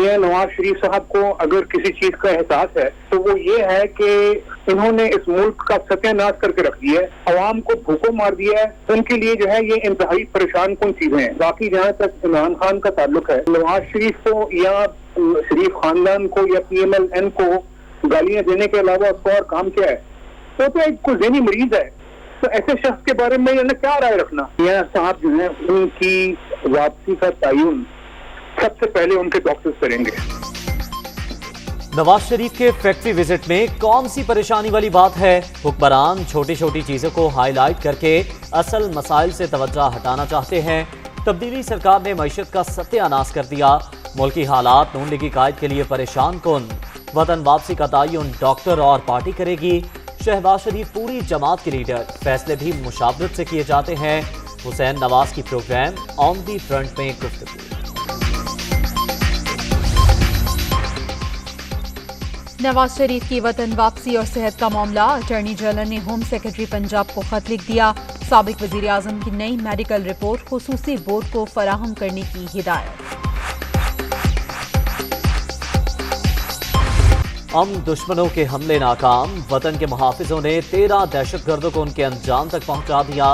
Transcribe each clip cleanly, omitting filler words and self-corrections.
मियां नवाज शरीफ साहब को अगर किसी चीज का एहसास है तो वो ये है कि इन्होंने इस मुल्क का सत्यानाश करके रख दिया है, अवाम को भूखों मार दिया है। उनके लिए जो है ये इंतहाई परेशान कौन चीजें हैं। बाकी जहाँ तक इमरान खान का ताल्लुक है, नवाज शरीफ को या शरीफ खानदान को या PMLN को गालियां देने के अलावा उसको और काम क्या है? तो एक कोई ज़हनी मरीज है। तो ऐसे शख्स के बारे में इन्हें क्या राय रखना? मियां साहब जो है उनकी वापसी का तयन सबसे पहले उनके डॉक्टर्स करेंगे। नवाज शरीफ के फैक्ट्री विजिट में कौन सी परेशानी वाली बात है? हुक्मरान छोटी छोटी चीजों को हाईलाइट करके असल मसाइल से तवज्जो हटाना चाहते हैं। तब्दीली सरकार ने मईशत का सत्यानाश कर दिया। मुल्की हालात नून लीगी कायद के लिए परेशान कौन? वतन वापसी का तयन डॉक्टर और पार्टी करेगी। शहबाज शरीफ पूरी जमात के लीडर, फैसले भी मुशावरत से किए जाते हैं। हुसैन नवाज की प्रोग्राम ऑन दी फ्रंट में गुफ्तगू। नवाज शरीफ की वतन वापसी और सेहत का मामला। अटॉर्नी जनरल ने होम सेक्रेटरी पंजाब को खत लिख दिया। साबिक वजीर आजम की नई मेडिकल रिपोर्ट खुसूसी बोर्ड को फराहम करने की हिदायत। दुश्मनों के हमले नाकाम। वतन के मुहाफिजों ने 13 दहशतगर्दों को उनके अंजाम तक पहुंचा दिया।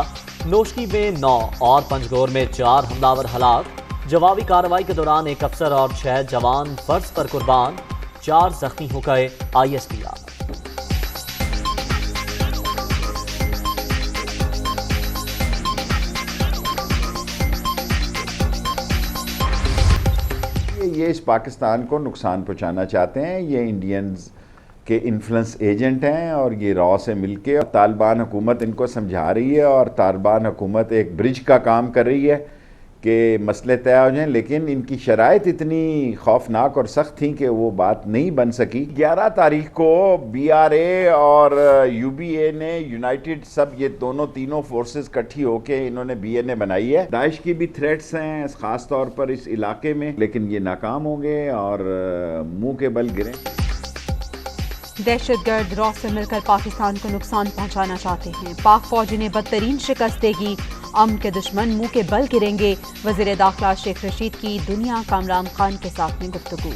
नोशकी में 9 और पंजगोर में 4 हमलावर हलाक। जवाबी कार्रवाई के दौरान एक अफसर और 6 जवान फर्ज पर कुर्बान। 4 जख्मी हो गए। ISPR। ये इस पाकिस्तान को नुकसान पहुंचाना चाहते हैं। ये इंडियंस के इन्फ्लुएंस एजेंट हैं और ये रॉ से मिलके और तालिबान हुकूमत इनको समझा रही है और तालिबान हुकूमत एक ब्रिज का काम कर रही है कि मसले तय हो जाएं, लेकिन इनकी शराइत इतनी खौफनाक और सख्त थी कि वो बात नहीं बन सकी। 11 तारीख को BRA और UBA ने यूनाइटेड सब ये तीनों फोर्सेस इकट्ठी होके इन्होंने BNA बनाई है। दाइश की भी थ्रेट्स हैं खास तौर पर इस इलाके में, लेकिन ये नाकाम होंगे और मुंह के बल गिरे। दहशतगर्द रॉ से मिलकर पाकिस्तान को नुकसान पहुंचाना चाहते हैं। पाक फौज ने बदतरीन शिकस्त देगी। अमन के दुश्मन मुंह के बल गिरेंगे। वजीर दाखिला शेख रशीद की दुनिया का इमरान खान के साथ में गुफ्तगू।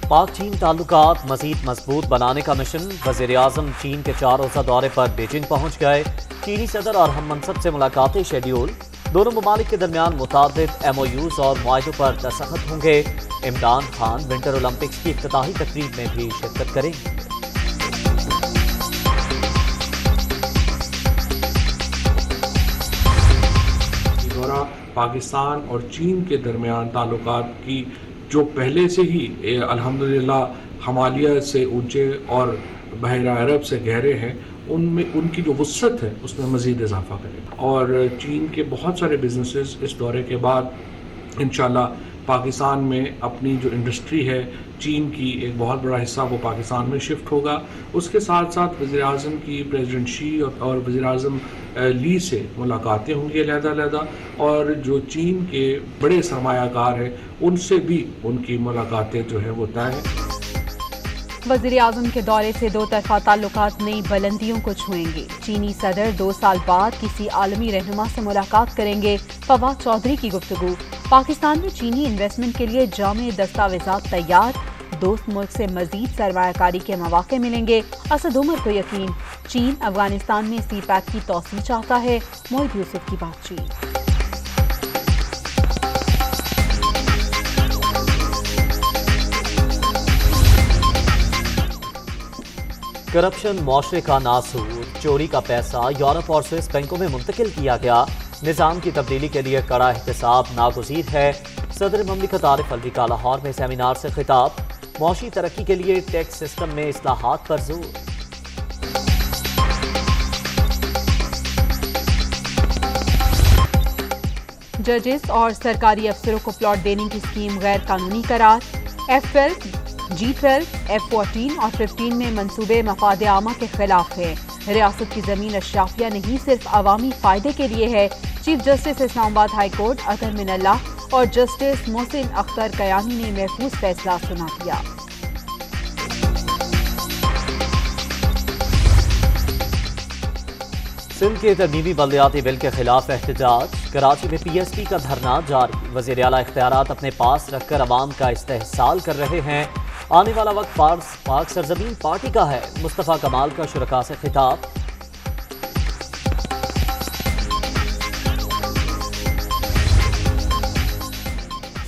पाक चीन ताल्लुकात मजीद मजबूत बनाने का मिशन। वजीर आजम चीन के 4 रोज़ा दौरे पर बीजिंग पहुंच गए। चीनी सदर और हम मनसब से मुलाकातें शेड्यूल। दोनों ममालिक के दरमियान मुताबिक MOUs और मुआहदों पर दस्तखत होंगे। इमरान खान विंटर ओलंपिक्स की इफ्तिताही तकरीब में भी शिरकत करेंगे। पाकिस्तान और चीन के दरमियान ताल्लुकात की जो पहले से ही अल्हम्दुलिल्लाह हिमालय से ऊंचे और बहरा अरब से गहरे हैं, उनमें उनकी जो वुसअत है उसमें मज़ीद इजाफा करें। और चीन के बहुत सारे बिजनेसेस इस दौरे के बाद इंशाल्लाह पाकिस्तान में अपनी जो इंडस्ट्री है चीन की एक बहुत बड़ा हिस्सा वो पाकिस्तान में शिफ्ट होगा। उसके साथ साथ वज़ीर आज़म की प्रेसिडेंट शी और वज़ीर आज़म ली से मुलाकातें होंगी अलहदा, और जो चीन के बड़े सरमायाकार हैं उनसे भी उनकी मुलाकातें जो है वो तय है। वज़ीर आज़म के दौरे से दो तरफा ताल्लुकात नई बुलंदियों को छुएंगे। चीनी सदर 2 साल बाद किसी आलमी रहनुमा से मुलाकात करेंगे। फवाद चौधरी की गुफ्तगू। पाकिस्तान में चीनी इन्वेस्टमेंट के लिए जामे दस्तावेजात तैयार। दोस्त मुल्क से मजीद सरमायाकारी के मौके मिलेंगे। असद उमर को यकीन, चीन अफगानिस्तान में CPEC की तौसीह चाहता है। मोहित यूसुफ की बातचीत। करप्शन मौशरे का नासूर। चोरी का पैसा यूरोप और स्विस बैंकों में मुंतकिल किया गया। निज़ाम की तब्दीली के लिए कड़ा एहतसाब नागुज़ीर है। सदर ममलिकत आरिफ अलवी का लाहौर में सेमिनार से खिताब। मौशी तरक्की के लिए टैक्स सिस्टम में इस्लाहात पर जोर। जजेस और सरकारी अफसरों को प्लॉट देने की स्कीम गैर कानूनी करार। F12, G12, F14 और 15 में मंसूबे मफाद आमा के खिलाफ है। रियासत की जमीन अशराफिया नहीं सिर्फ अवामी फायदे के लिए है। Chief justice Islamabad high court Athar Minallah और जस्टिस मोहसिन अख्तर कयानी ने महफूज फैसला सुना दिया। سندھ کے ترمیمی بلدیاتی بل کے خلاف احتجاج، کراچی میں پی ایس پی کا دھرنا جاری، وزیر اعلیٰ اختیارات اپنے پاس رکھ کر عوام کا استحصال کر رہے ہیں، آنے والا وقت پاک سرزمین پارٹی کا ہے، مصطفیٰ کمال کا شرکاء سے خطاب۔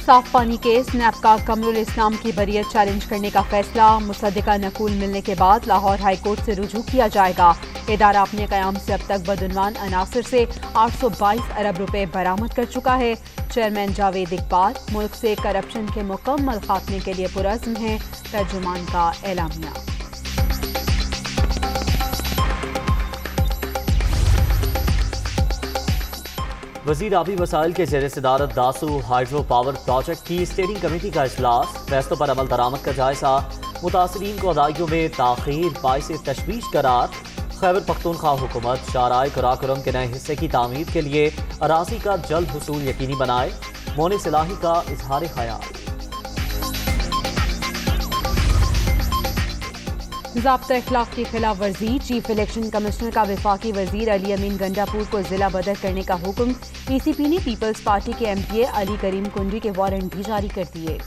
صاف پانی کیس، نیب قمر الاسلام کی بریت چیلنج کرنے کا فیصلہ، مصدقہ نقول ملنے کے بعد لاہور ہائی کورٹ سے رجوع کیا جائے گا۔ ادارہ اپنے قیام سے اب تک بدعنوان عناصر سے 822 ارب روپے برآمد کر چکا ہے۔ چیئرمین جاوید اقبال ملک سے کرپشن کے مکمل خاتمے کے لیے پرعزم ہیں، ترجمان کا اعلامیہ۔ وزیر آبی وسائل کے زیر صدارت داسو ہائیڈرو پاور پروجیکٹ کی اسٹیئرنگ کمیٹی کا اجلاس، فیصلوں پر عمل درآمد کا جائزہ، متاثرین کو ادائیگیوں میں تاخیر باعث تشویش قرار۔ خیبر پختونخوا حکومت شاہراہ قراقرم کے نئے حصے کی تعمیر کے لیے اراضی کا جلد حصول یقینی بنائے، مونی صلاحی کا اظہار خیال۔ ضابطہ اخلاق کی خلاف ورزی، چیف الیکشن کمشنر کا وفاقی وزیر علی امین گنڈاپور کو ضلع بدر کرنے کا حکم، پی سی پی نے پیپلز پارٹی کے ایم پی اے علی کریم کنڈی کے وارنٹ بھی جاری کر دیے۔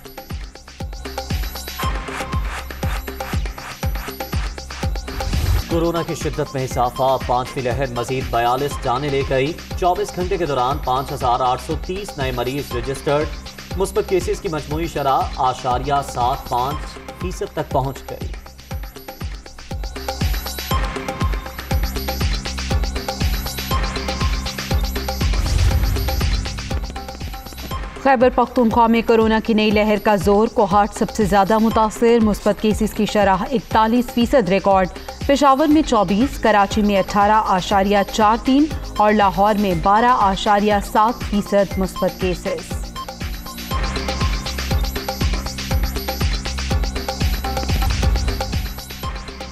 کورونا کی شدت میں اضافہ، 5ویں لہر مزید 42 جانیں لے گئی، 24 گھنٹے کے دوران 5830 نئے مریض رجسٹرڈ، مثبت کیسز کی مجموعی شرح 0.75% تک پہنچ گئی۔ خیبر پختونخوا میں کورونا کی نئی لہر کا زور، کوہاٹ سب سے زیادہ متاثر، مثبت کیسز کی شرح 41% ریکارڈ، پشاور میں 24، کراچی میں 18.43 اور لاہور میں 12.7% مثبت کیسز۔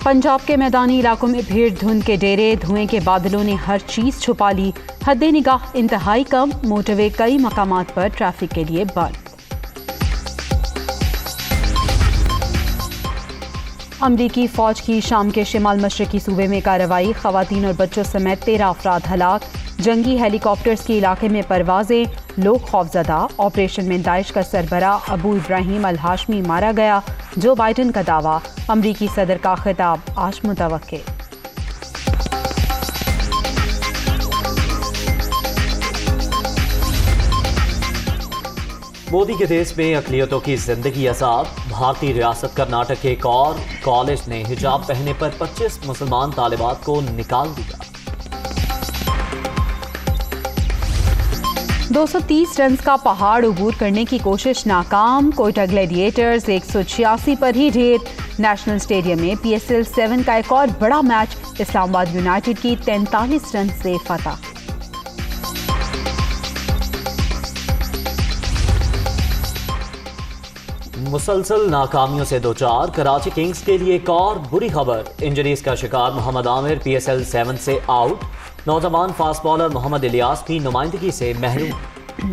پنجاب کے میدانی علاقوں میں بھیڑ دھند کے ڈیرے، دھوئیں کے بادلوں نے ہر چیز چھپا لی، حد نگاہ انتہائی کم، موٹر وے کئی مقامات پر ٹریفک کے لیے بند۔ امریکی فوج کی شام کے شمال مشرقی صوبے میں کارروائی، خواتین اور بچوں سمیت 13 افراد ہلاک، جنگی ہیلی کاپٹرز کی علاقے میں پروازیں، لوگ خوفزدہ، آپریشن میں داعش کا سربراہ ابو ابراہیم الہاشمی مارا گیا، جو بائیڈن کا دعویٰ، امریکی صدر کا خطاب آج متوقع۔ مودی کے دیس میں اقلیتوں کی زندگی عذاب، بھارتی ریاست کرناٹک کے ایک اور کالج نے حجاب پہننے پر 25 مسلمان طالبات کو نکال دیا۔ 230 رنز کا پہاڑ عبور کرنے کی کوشش ناکام، کوئٹہ گلیڈیٹرز 186 پر ہی ڈھیر، نیشنل اسٹیڈیم میں پی ایس ایل 7 کا ایک اور بڑا میچ، اسلام آباد یونائیٹڈ کی 43 رن سے فتح۔ مسلسل ناکامیوں سے دوچار کراچی کنگز کے لیے ایک اور بری خبر، انجریز کا شکار محمد عامر پی ایس ایل 7 سے آؤٹ، نوجوان فاسٹ بالر محمد الیاس بھی نمائندگی سے محروم۔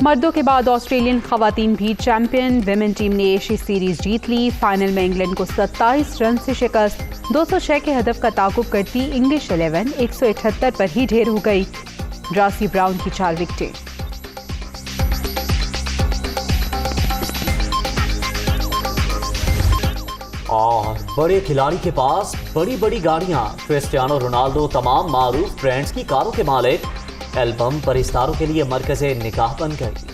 مردوں کے بعد آسٹریلین خواتین بھی چیمپئن، ویمن ٹیم نے ایشیا سیریز جیت لی، فائنل میں انگلینڈ کو 27 رن سے شکست، 206 کے ہدف کا تعاقب کرتی انگلش 11 178 پر ہی ڈھیر ہو گئی، ڈراسی براؤن کی 4 وکٹیں۔ اور بڑے کھلاڑی کے پاس بڑی بڑی گاڑیاں، کرسٹیانو رونالڈو تمام معروف برانڈز کی کاروں کے مالک، البم پر ستاروں کے لیے مرکز نگاہ بن گئی۔